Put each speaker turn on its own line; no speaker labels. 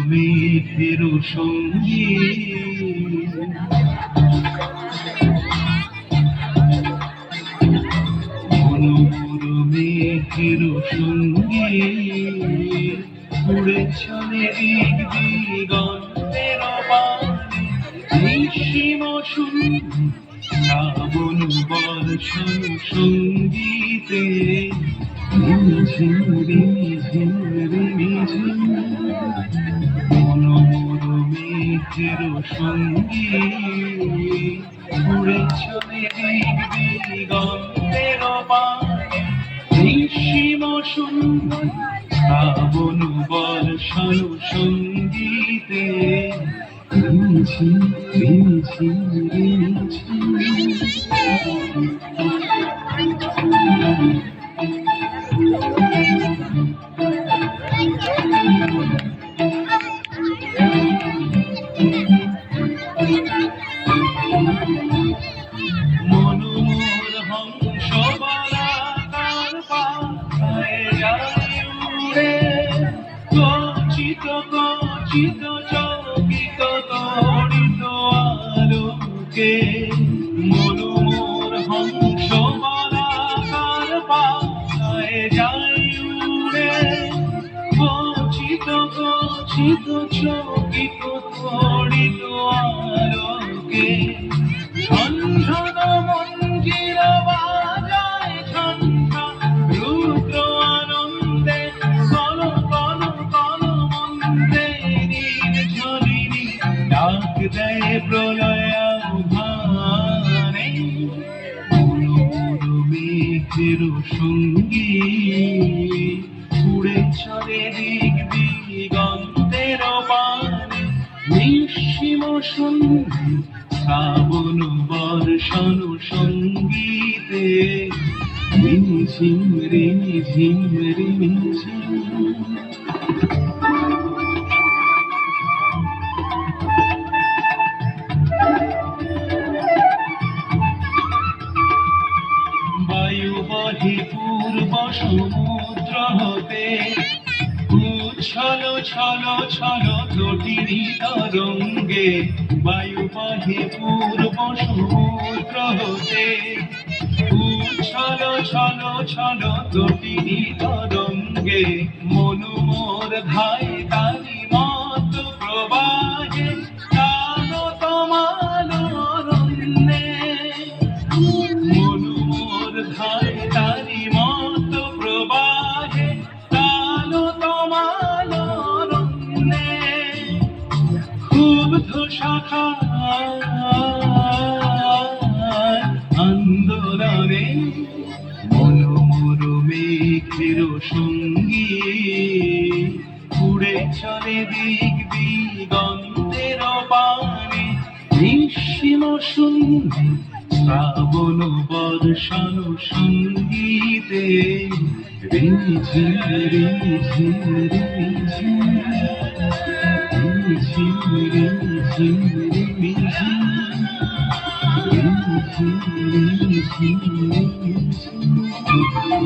মেঘের সঙ্গী মেঘের সঙ্গী উড়ে চলে দিক দিগন্তের বাণী নিঃসীম শ্রাবণ বর্ষণ সঙ্গীতে মনোমর মেঘের সঙ্গী উড়ে চলে দিক দিগন্তের বাণী নিঃসীম সুন্দর শ্রাবণ বর্ষণ সঙ্গীতে রিঝিম রিঝিম রিঝিম মনোমর হংস বলাকার পায়ে যায় উড়ে গচিত গচিত চকিত তড়িত আলোকে মনোমর হংস বলাকার পায়ে যায় উড়ে গচিত গচিত চকিত তড়িত আলোকে ঝনঝন মঞ্জির বাজায় ঝনঝন রুদ্র আনন্দে কল কল কল মন্দে নির্ঝরিণী ডাক দেয় প্রলয় আহ্বানে মনোমর মেঘের সঙ্গী উড়ে চলে দিক দিগন্তের বাণী নিঃসীম সন্ধি শ্রাবণ বর্ষণ সঙ্গীতে রিঝিম রিঝিম রিঝিম বায়ু বহে পূর্ব সমুদ্র হতে উচ্ছল ছল ছল জটিনী তরঙ্গে বায়ু বহে পূর্ব সমুদ্র হতে উচ্ছল ছল ছল জটিনী তরঙ্গে মনোমর ধায় তারি মত প্রবাহে কালো তমালরণ্যে মনোমর ধায় তারি মত প্রবাহে কালো তমালরণ্যে ক্ষুব্ধ শাখা আন্দোলনে মনোমর মেঘের সঙ্গী উড়ে চলে দিক দিগন্তের বাণী নিঃসীম সন্ধি শ্রাবণ বর্ষণ সঙ্গীতে রিঝিম রিঝিম রিঝিম রিঝিম রিঝিম রিঝিম রিঝিম রিঝিম রিঝিম